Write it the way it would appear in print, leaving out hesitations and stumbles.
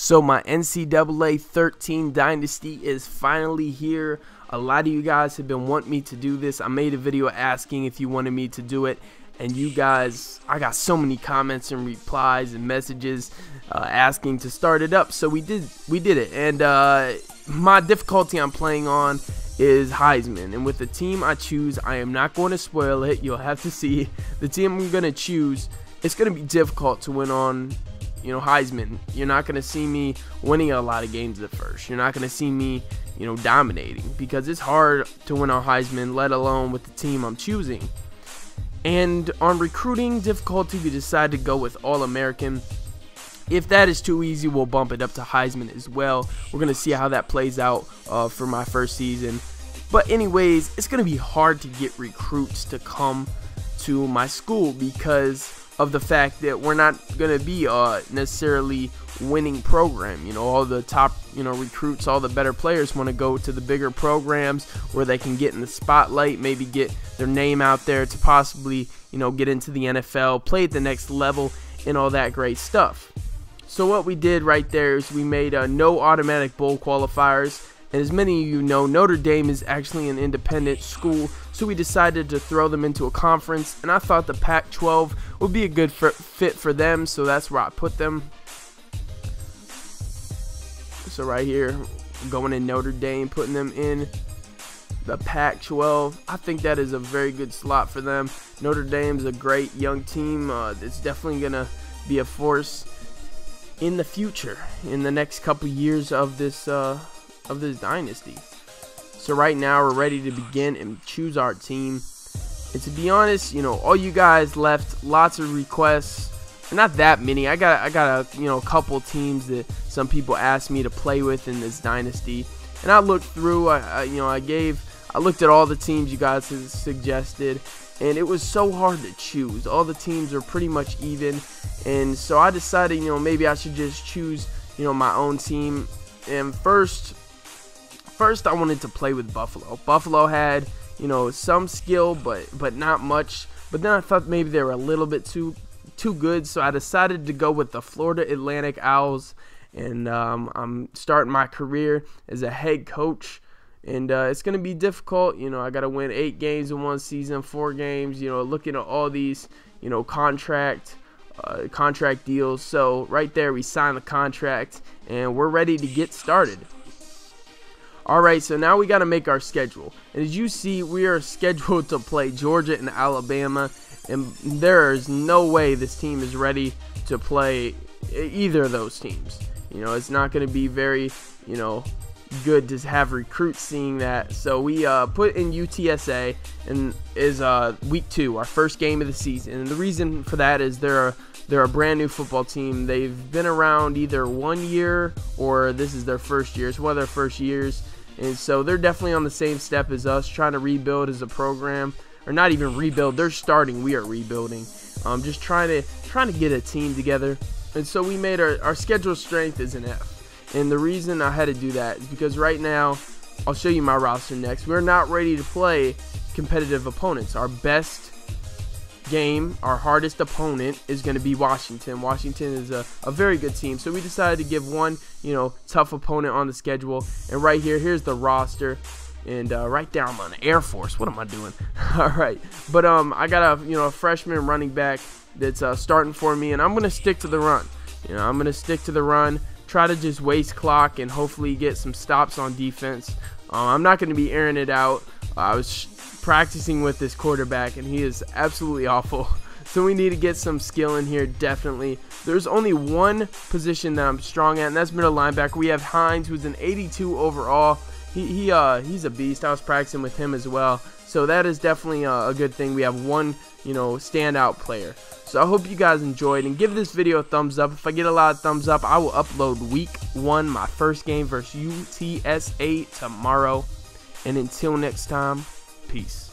So my NCAA 13 Dynasty is finally here. A lot of you guys have been wanting me to do this. I made a video asking if you wanted me to do it, and you guys, I got so many comments and replies and messages asking to start it up. So we did it. And my difficulty I'm playing on is Heisman, and with the team I choose, I am not going to spoil it. You'll have to see the team I'm going to choose. It's going to be difficult to win on, Heisman. You're not going to see me winning a lot of games at first. You're not going to see me, dominating, because it's hard to win on Heisman, let alone with the team I'm choosing. And on recruiting difficulty, we decided to go with All-American. If that is too easy, we'll bump it up to Heisman as well. We're going to see how that plays out for my first season. But anyways, it's going to be hard to get recruits to come to my school because of the fact that we're not going to be necessarily winning program. All the top recruits, all the better players want to go to the bigger programs where they can get in the spotlight, maybe get their name out there to possibly get into the NFL, play at the next level, and all that great stuff. So what we did right there is we made no automatic bowl qualifiers. And as many of you know, Notre Dame is actually an independent school, so we decided to throw them into a conference, and I thought the Pac-12 would be a good fit for them, so that's where I put them. So right here, going in Notre Dame, putting them in the Pac-12. I think that is a very good slot for them. Notre Dame's a great young team. It's definitely going to be a force in the future, in the next couple years of this dynasty. So right now we're ready to begin and choose our team. And to be honest, all you guys left lots of requests. Not that many. I got a couple teams that some people asked me to play with in this dynasty, and I looked through. I looked at all the teams you guys have suggested, and it was so hard to choose. All the teams are pretty much even, and so I decided maybe I should just choose my own team. And first I wanted to play with Buffalo. Buffalo had some skill, but not much. But then I thought maybe they were a little bit too good, so I decided to go with the Florida Atlantic Owls. And I'm starting my career as a head coach, and it's going to be difficult. I got to win 8 games in one season, 4 games. Looking at all these contract deals. So right there, we signed the contract, and we're ready to get started. Alright, so now we got to make our schedule. And as you see, we are scheduled to play Georgia and Alabama. And there is no way this team is ready to play either of those teams. It's not going to be very, good to have recruits seeing that. So we put in UTSA, and is week 2, our first game of the season. And the reason for that is they're a brand new football team. They've been around either 1 year or this is their first year. It's one of their first years. And so they're definitely on the same step as us, trying to rebuild as a program. Or not even rebuild, they're starting, we are rebuilding. Just trying to get a team together. And so we made our schedule strength is an F. And the reason I had to do that is because right now, I'll show you my roster next. We're not ready to play competitive opponents. Our best game, our hardest opponent is going to be Washington. Washington is a very good team. So we decided to give one, tough opponent on the schedule. And right here's the roster. And right there, I'm on Air Force. What am I doing? All right, but I got a freshman running back that's starting for me, and I'm gonna stick to the run. I'm gonna stick to the run, try to just waste clock, and hopefully get some stops on defense. I'm not gonna be airing it out. I was practicing with this quarterback, and he is absolutely awful. So we need to get some skill in here, definitely. There's only one position that I'm strong at, and that's middle linebacker. We have Hines, who's an 82 overall. He's a beast. I was practicing with him as well, so that is definitely a good thing. We have one standout player. So I hope you guys enjoyed, and give this video a thumbs up. If I get a lot of thumbs up, I will upload week 1, my first game versus UTSA tomorrow. And until next time, peace.